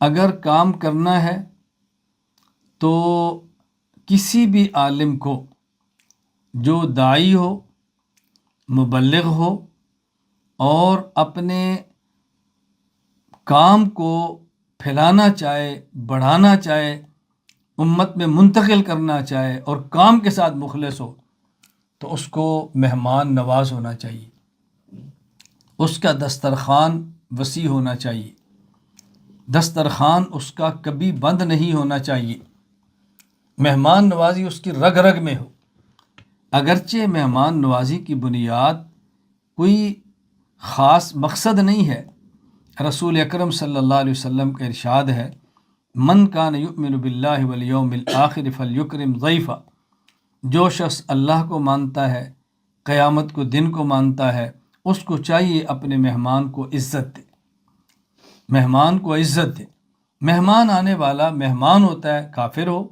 اگر کام کرنا ہے تو کسی بھی عالم کو، جو داعی ہو، مبلغ ہو اور اپنے کام کو پھیلانا چاہے، بڑھانا چاہے، امت میں منتقل کرنا چاہے اور کام کے ساتھ مخلص ہو، تو اس کو مہمان نواز ہونا چاہیے، اس کا دسترخوان وسیع ہونا چاہیے، دسترخوان اس کا کبھی بند نہیں ہونا چاہیے، مہمان نوازی اس کی رگ رگ میں ہو۔ اگرچہ مہمان نوازی کی بنیاد کوئی خاص مقصد نہیں ہے، رسول اکرم صلی اللہ علیہ وسلم کا ارشاد ہے، من کان یؤمن باللہ والیوم الآخر فلیکرم ضیفہ، جو شخص اللہ کو مانتا ہے، قیامت کو دن کو مانتا ہے، اس کو چاہیے اپنے مہمان کو عزت دے، مہمان کو عزت دے۔ مہمان آنے والا مہمان ہوتا ہے، کافر ہو،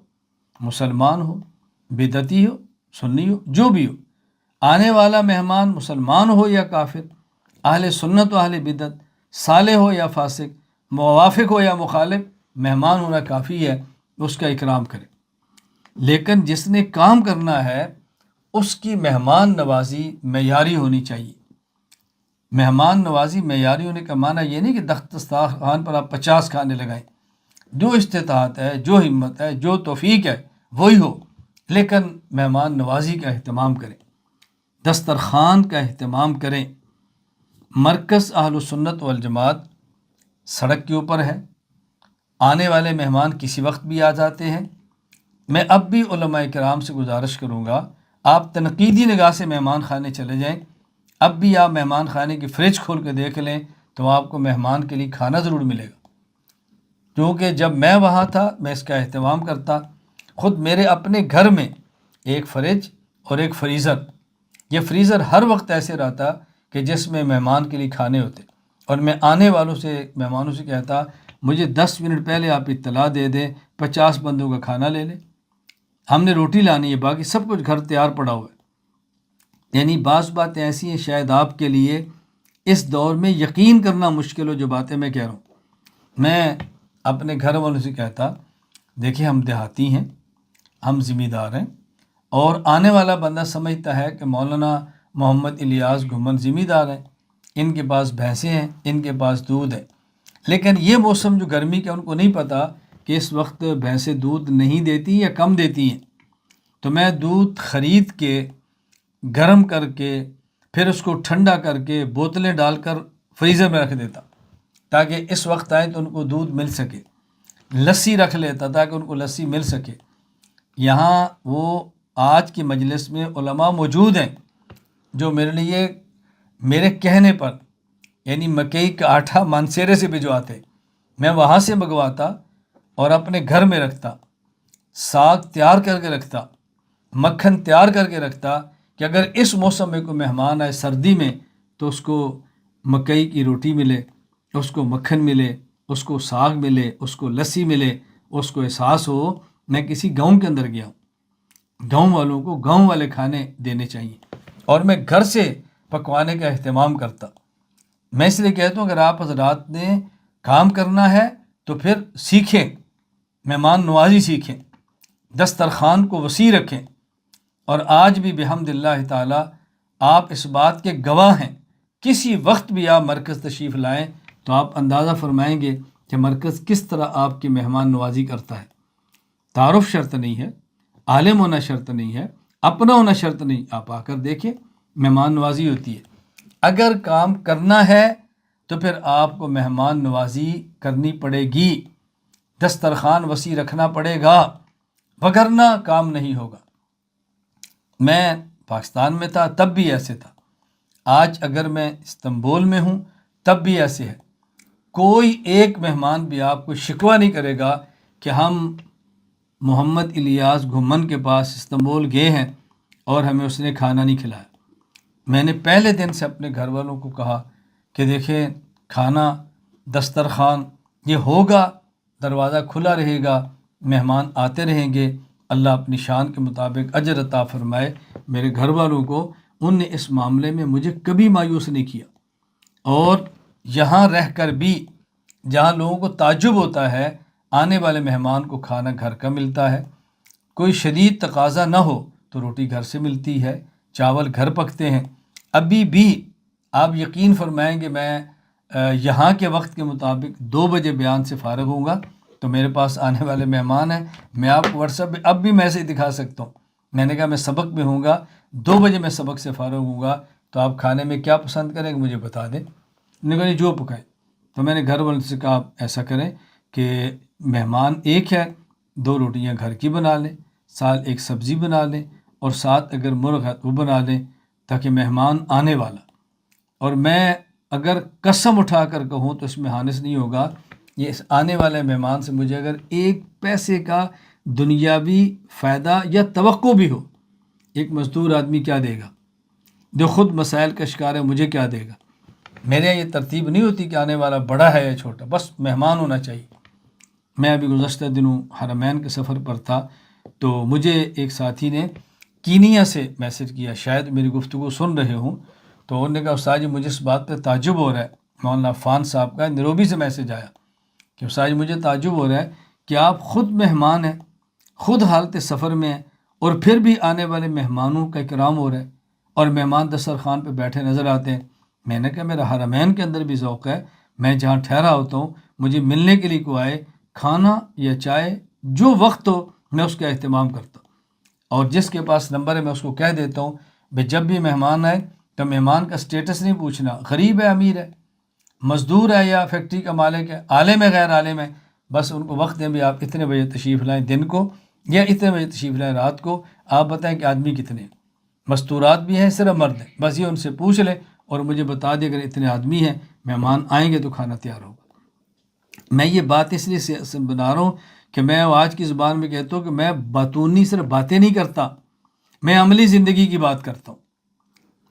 مسلمان ہو، بدعتی ہو، سنی ہو، جو بھی ہو، آنے والا مہمان مسلمان ہو یا کافر، اہل سنت و اہل بدعت، صالح ہو یا فاسق، موافق ہو یا مخالف، مہمان ہونا کافی ہے، اس کا اکرام کرے۔ لیکن جس نے کام کرنا ہے اس کی مہمان نوازی معیاری ہونی چاہیے۔ مہمان نوازی معیاری ہونے کا معنی یہ نہیں کہ دسترخوان پر آپ 50 کھانے لگائیں، جو استطاعت ہے، جو ہمت ہے، جو توفیق ہے وہی ہو، لیکن مہمان نوازی کا اہتمام کریں، دسترخوان کا اہتمام کریں۔ مرکز اہل سنت والجماعت سڑک کے اوپر ہے، آنے والے مہمان کسی وقت بھی آ جاتے ہیں۔ میں اب بھی علماء کرام سے گزارش کروں گا، آپ تنقیدی نگاہ سے مہمان خانے چلے جائیں، اب بھی آپ مہمان خانے کی فریج کھول کے دیکھ لیں تو آپ کو مہمان کے لیے کھانا ضرور ملے گا، کیونکہ جب میں وہاں تھا میں اس کا اہتمام کرتا۔ خود میرے اپنے گھر میں ایک فریج اور ایک فریزر، یہ فریزر ہر وقت ایسے رہتا کہ جس میں مہمان کے لیے کھانے ہوتے، اور میں آنے والوں سے، مہمانوں سے کہتا مجھے 10 منٹ پہلے آپ اطلاع دے دیں، 50 بندوں کا کھانا لے لیں، ہم نے روٹی لانی ہے، باقی سب کچھ گھر تیار پڑا ہوا ہے۔ یعنی بعض باتیں ایسی ہیں شاید آپ کے لیے اس دور میں یقین کرنا مشکل ہو، جو باتیں میں کہہ رہا ہوں۔ میں اپنے گھر والوں سے کہتا دیکھیں ہم دیہاتی ہیں، ہم ذمہ دار ہیں، اور آنے والا بندہ سمجھتا ہے کہ مولانا محمد الیاس گھمن ذمہ دار ہیں، ان کے پاس بھینسیں ہیں، ان کے پاس دودھ ہے، لیکن یہ موسم جو گرمی کا، ان کو نہیں پتہ کہ اس وقت بھینسیں دودھ نہیں دیتی یا کم دیتی ہیں، تو میں دودھ خرید کے گرم کر کے پھر اس کو ٹھنڈا کر کے بوتلیں ڈال کر فریزر میں رکھ دیتا تاکہ اس وقت آئے تو ان کو دودھ مل سکے، لسی رکھ لیتا تاکہ ان کو لسی مل سکے۔ یہاں وہ آج کی مجلس میں علماء موجود ہیں جو میرے لیے میرے کہنے پر، یعنی مکئی کا آٹا مانسیرے سے بھجواتے، میں وہاں سے منگواتا اور اپنے گھر میں رکھتا، ساگ تیار کر کے رکھتا، مکھن تیار کر کے رکھتا کہ اگر اس موسم میں کوئی مہمان آئے سردی میں تو اس کو مکئی کی روٹی ملے، اس کو مکھن ملے، اس کو ساگ ملے، اس کو لسی ملے، اس کو احساس ہو میں کسی گاؤں کے اندر گیا ہوں۔ گاؤں والوں کو گاؤں والے کھانے دینے چاہیے، اور میں گھر سے پکوانے کا اہتمام کرتا۔ میں اس لیے کہتا ہوں اگر آپ حضرات نے کام کرنا ہے تو پھر سیکھیں، مہمان نوازی سیکھیں، دسترخوان کو وسیع رکھیں، اور آج بھی بحمد اللہ تعالی آپ اس بات کے گواہ ہیں، کسی وقت بھی آپ مرکز تشریف لائیں تو آپ اندازہ فرمائیں گے کہ مرکز کس طرح آپ کی مہمان نوازی کرتا ہے۔ تعارف شرط نہیں ہے، عالم ہونا شرط نہیں ہے، اپنا ہونا شرط نہیں، آپ آ کر دیکھیں، مہمان نوازی ہوتی ہے۔ اگر کام کرنا ہے تو پھر آپ کو مہمان نوازی کرنی پڑے گی، دسترخوان وسیع رکھنا پڑے گا، وگرنہ کام نہیں ہوگا۔ میں پاکستان میں تھا تب بھی ایسے تھا، آج اگر میں استنبول میں ہوں تب بھی ایسے ہے۔ کوئی ایک مہمان بھی آپ کو شکوہ نہیں کرے گا کہ ہم محمد الیاس گھمن کے پاس استنبول گئے ہیں اور ہمیں اس نے کھانا نہیں کھلایا۔ میں نے پہلے دن سے اپنے گھر والوں کو کہا کہ دیکھیں کھانا، دسترخوان یہ ہوگا، دروازہ کھلا رہے گا، مہمان آتے رہیں گے، اللہ اپنی شان کے مطابق اجر عطا فرمائے۔ میرے گھر والوں کو ان نے اس معاملے میں مجھے کبھی مایوس نہیں کیا، اور یہاں رہ کر بھی جہاں لوگوں کو تعجب ہوتا ہے آنے والے مہمان کو کھانا گھر کا ملتا ہے، کوئی شدید تقاضا نہ ہو تو روٹی گھر سے ملتی ہے، چاول گھر پکتے ہیں۔ ابھی بھی آپ یقین فرمائیں کہ میں یہاں کے وقت کے مطابق 2 بجے بیان سے فارغ ہوں گا تو میرے پاس آنے والے مہمان ہیں، میں آپ کو واٹس ایپ پہ اب بھی میسج دکھا سکتا ہوں۔ میں نے کہا میں سبق میں ہوں گا، 2 بجے میں سبق سے فارغ ہوں گا، تو آپ کھانے میں کیا پسند کریں گے مجھے بتا دیں۔ انہوں نے کہا جو پکائیں۔ تو میں نے گھر والوں سے کہا آپ ایسا کریں کہ مہمان ایک ہے، 2 روٹیاں گھر کی بنا لیں، ساتھ ایک سبزی بنا لیں، اور ساتھ اگر مرغ ہے وہ بنا لیں تاکہ مہمان آنے والا، اور میں اگر قسم اٹھا کر کہوں تو اس میں حانث نہیں ہوگا، یہ اس آنے والے مہمان سے مجھے اگر 1 پیسے کا دنیاوی فائدہ یا توقع بھی ہو، ایک مزدور آدمی کیا دے گا جو خود مسائل کا شکار ہے، مجھے کیا دے گا؟ میرے یہاں یہ ترتیب نہیں ہوتی کہ آنے والا بڑا ہے یا چھوٹا، بس مہمان ہونا چاہیے۔ میں ابھی گزشتہ دنوں حرمین کے سفر پر تھا تو مجھے ایک ساتھی نے کینیا سے میسج کیا، شاید میری گفتگو سن رہے ہوں، تو انہوں نے کہا استاد جی مجھے اس بات پہ تعجب ہو رہا ہے، مولانا عفان صاحب کا نیروبی سے میسج آیا کہ استاد جی مجھے تعجب ہو رہا ہے کہ آپ خود مہمان ہیں، خود حالت سفر میں ہیں، اور پھر بھی آنے والے مہمانوں کا اکرام ہو رہا ہے اور مہمان دسترخوان پہ بیٹھے نظر آتے ہیں۔ میں نے کہا میرا حرمین کے اندر بھی ذوق ہے، میں جہاں ٹھہرا ہوتا ہوں مجھے ملنے کے لیے کوئی آئے، کھانا یا چائے جو وقت ہو میں اس کا اہتمام کرتا ہوں، اور جس کے پاس نمبر ہے میں اس کو کہہ دیتا ہوں بھائی جب بھی مہمان آئے تو مہمان کا سٹیٹس نہیں پوچھنا، غریب ہے امیر ہے، مزدور ہے یا فیکٹری کا مالک ہے، عالم ہے غیر عالم ہے، بس ان کو وقت دیں بھی آپ اتنے بجے تشریف لائیں دن کو یا اتنے بجے تشریف لائیں رات کو، آپ بتائیں کہ آدمی کتنے ہیں، مستورات بھی ہیں صرف مرد ہیں، بس یہ ان سے پوچھ لیں اور مجھے بتا دیں اگر اتنے آدمی ہیں مہمان آئیں گے تو کھانا تیار ہوگا۔ میں یہ بات اس لیے بنا رہا ہوں کہ میں آج کی زبان میں کہتا ہوں کہ میں باتونی صرف باتیں نہیں کرتا، میں عملی زندگی کی بات کرتا ہوں۔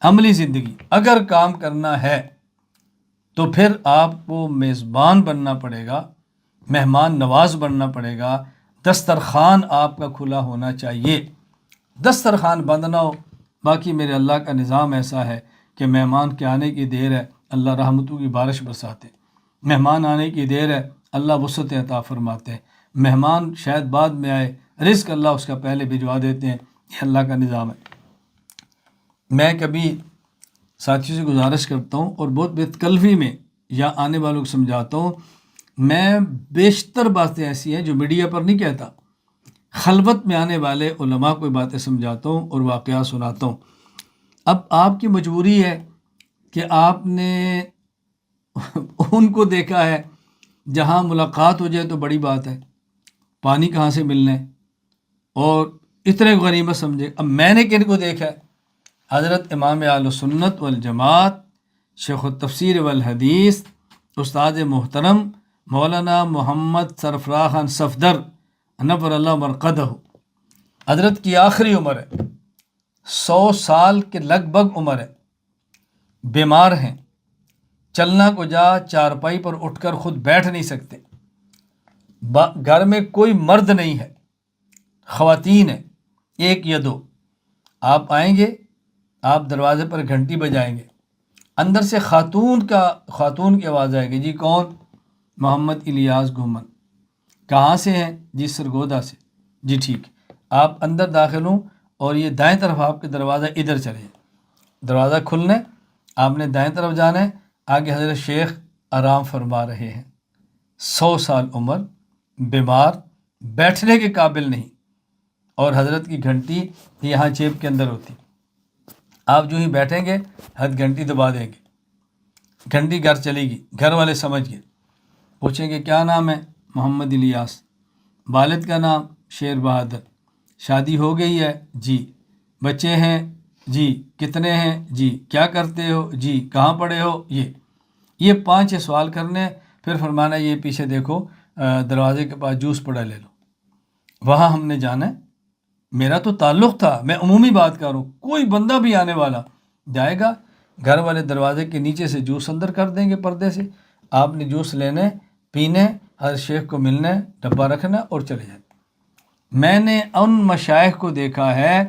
عملی زندگی اگر کام کرنا ہے تو پھر آپ کو میزبان بننا پڑے گا، مہمان نواز بننا پڑے گا، دسترخوان آپ کا کھلا ہونا چاہیے، دسترخوان بند نہ ہو۔ باقی میرے اللہ کا نظام ایسا ہے کہ مہمان کے آنے کی دیر ہے اللہ رحمتوں کی بارش برساتے، مہمان آنے کی دیر ہے اللہ وسعت عطا فرماتے ہیں، مہمان شاید بعد میں آئے رزق اللہ اس کا پہلے بھجوا دیتے ہیں، یہ اللہ کا نظام ہے۔ میں کبھی ساتھیوں سے گزارش کرتا ہوں اور بہت بے تکلفی میں یا آنے والوں کو سمجھاتا ہوں، میں بیشتر باتیں ایسی ہیں جو میڈیا پر نہیں کہتا، خلوت میں آنے والے علماء کو باتیں سمجھاتا ہوں اور واقعات سناتا ہوں۔ اب آپ کی مجبوری ہے کہ آپ نے ان کو دیکھا ہے جہاں ملاقات ہو جائے تو بڑی بات ہے، پانی کہاں سے ملنا ہے اور اتنے غنیمت سمجھے۔ اب میں نے کن کو دیکھا ہے؟ حضرت امام اہل سنت والجماعت شیخ التفسیر والحدیث استاد محترم مولانا محمد سرفراز خان صفدر نور اللہ مرقدہ، حضرت کی آخری عمر ہے، 100 سال کے لگ بھگ عمر ہے، بیمار ہیں، چلنا کو جا چارپائی پر اٹھ کر خود بیٹھ نہیں سکتے، گھر میں کوئی مرد نہیں ہے، خواتین ہیں 1 یا 2، آپ آئیں گے آپ دروازے پر گھنٹی بجائیں گے، اندر سے خاتون کی آواز آئے گی، جی کون؟ محمد الیاس گھومن۔ کہاں سے ہیں؟ جی سرگودا سے۔ جی ٹھیک، آپ اندر داخل ہوں اور یہ دائیں طرف آپ کے دروازہ ادھر چلے جائیں، دروازہ کھلنا ہے، آپ نے دائیں طرف جانا ہے، آگے حضرت شیخ آرام فرما رہے ہیں، 100 سال عمر، بیمار، بیٹھنے کے قابل نہیں، اور حضرت کی گھنٹی یہاں جیب کے اندر ہوتی، آپ جو ہی بیٹھیں گے حد گھنٹی دبا دیں گے، گھنٹی گھر چلے گی، گھر والے سمجھ گئے، پوچھیں گے کیا نام ہے؟ محمد الیاس۔ والد کا نام؟ شیر بہادر۔ شادی ہو گئی ہے؟ جی۔ بچے ہیں؟ جی۔ کتنے ہیں؟ جی۔ کیا کرتے ہو؟ جی۔ کہاں پڑھے ہو؟ یہ 5 سوال کرنے، پھر فرمانا یہ پیچھے دیکھو دروازے کے پاس جوس پڑا لے لو، وہاں ہم نے جانا ہے۔ میرا تو تعلق تھا، میں عمومی بات کر رہا ہوں، کوئی بندہ بھی آنے والا جائے گا، گھر والے دروازے کے نیچے سے جوس اندر کر دیں گے پردے سے، آپ نے جوس لینے پینے، ہر شیخ کو ملنا ہے، ڈبہ رکھنا اور چلے جائیں۔ میں نے ان مشائخ کو دیکھا ہے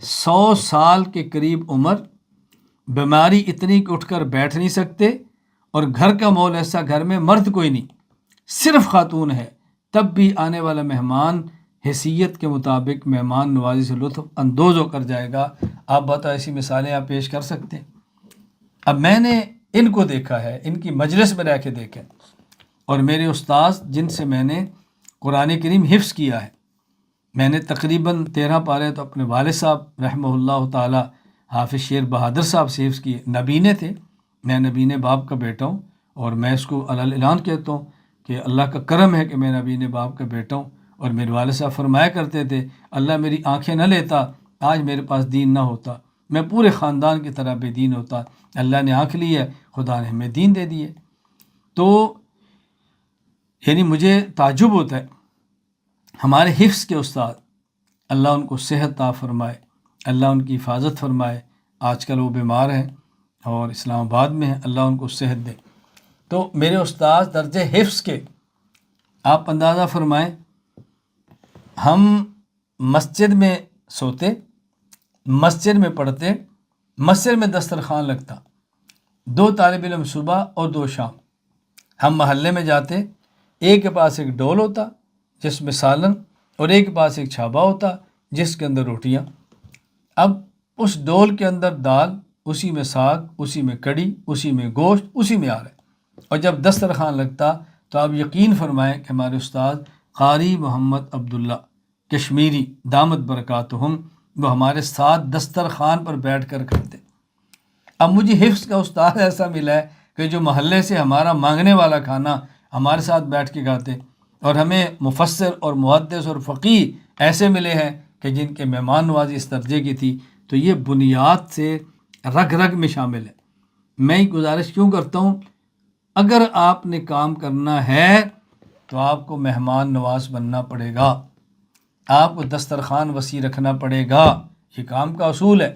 100 سال کے قریب عمر، بیماری اتنی کہ اٹھ کر بیٹھ نہیں سکتے، اور گھر کا ماحول ایسا، گھر میں مرد کوئی نہیں، صرف خاتون ہے، تب بھی آنے والا مہمان حیثیت کے مطابق مہمان نوازی سے لطف اندوز ہو کر جائے گا۔ آپ بتاؤ ایسی مثالیں آپ پیش کر سکتے ہیں؟ اب میں نے ان کو دیکھا ہے، ان کی مجلس میں رہ کے دیکھا ہے، اور میرے استاذ جن سے میں نے قرآن کریم حفظ کیا ہے، میں نے تقریباً 13 پارے تو اپنے والد صاحب رحمہ اللہ تعالی حافظ شیر بہادر صاحب سے حفظ کیے۔ نبینے تھے، میں نبینے باپ کا بیٹا ہوں، اور میں اس کو علی اعلان کہتا ہوں کہ اللہ کا کرم ہے کہ میں نبینے باپ کا بیٹا ہوں۔ اور میرے والد صاحب فرمایا کرتے تھے، اللہ میری آنکھیں نہ لیتا آج میرے پاس دین نہ ہوتا، میں پورے خاندان کی طرح بے دین ہوتا، اللہ نے آنکھ لی ہے، خدا نے ہمیں دین دے دی ہے۔ تو یعنی مجھے تعجب ہوتا ہے، ہمارے حفظ کے استاد، اللہ ان کو صحت عطا فرمائے، اللہ ان کی حفاظت فرمائے، آج کل وہ بیمار ہیں اور اسلام آباد میں ہیں، اللہ ان کو صحت دے۔ تو میرے استاد درجہ حفظ کے، آپ اندازہ فرمائیں، ہم مسجد میں سوتے، مسجد میں پڑھتے، مسجد میں دسترخوان لگتا، 2 طالب علم صبح اور 2 شام، ہم محلے میں جاتے، ایک کے پاس ایک ڈول ہوتا جس میں سالن، اور ایک کے پاس ایک چھابا ہوتا جس کے اندر روٹیاں۔ اب اس ڈول کے اندر دال، اسی میں ساگ، اسی میں کڑی، اسی میں گوشت، اسی میں آ رہا ہے، اور جب دسترخوان لگتا تو آپ یقین فرمائیں کہ ہمارے استاد قاری محمد عبداللہ کشمیری دامت برکاتہم وہ ہمارے ساتھ دسترخوان پر بیٹھ کر کھاتے۔ اب مجھے حفظ کا استاد ایسا ملا ہے کہ جو محلے سے ہمارا مانگنے والا کھانا ہمارے ساتھ بیٹھ کے کھاتے، اور ہمیں مفسر اور محدث اور فقیہ ایسے ملے ہیں کہ جن کے مہمان نوازی اس درجے کی تھی۔ تو یہ بنیاد سے رگ رگ میں شامل ہے۔ میں ہی گزارش کیوں کرتا ہوں، اگر آپ نے کام کرنا ہے تو آپ کو مہمان نواز بننا پڑے گا، آپ کو دسترخوان وسیع رکھنا پڑے گا، یہ کام کا اصول ہے۔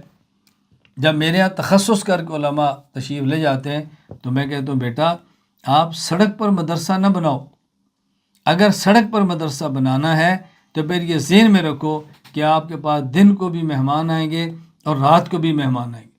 جب میرے یہاں تخصص کر کے علماء تشریف لے جاتے ہیں تو میں کہتا ہوں بیٹا آپ سڑک پر مدرسہ نہ بناؤ، اگر سڑک پر مدرسہ بنانا ہے تو پھر یہ ذہن میں رکھو کہ آپ کے پاس دن کو بھی مہمان آئیں گے اور رات کو بھی مہمان آئیں گے۔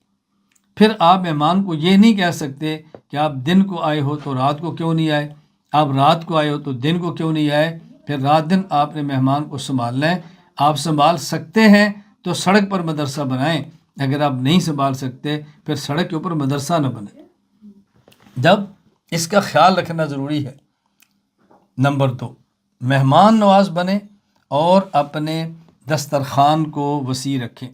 پھر آپ مہمان کو یہ نہیں کہہ سکتے کہ آپ دن کو آئے ہو تو رات کو کیوں نہیں آئے، آپ رات کو آئے ہو تو دن کو کیوں نہیں آئے۔ پھر رات دن آپ نے مہمان کو سنبھالنا ہے۔ آپ سنبھال سکتے ہیں تو سڑک پر مدرسہ بنائیں، اگر آپ نہیں سنبھال سکتے پھر سڑک کے اوپر مدرسہ نہ بنے۔ جب اس کا خیال رکھنا ضروری ہے۔ نمبر 2، مہمان نواز بنے اور اپنے دسترخوان کو وسیع رکھیں۔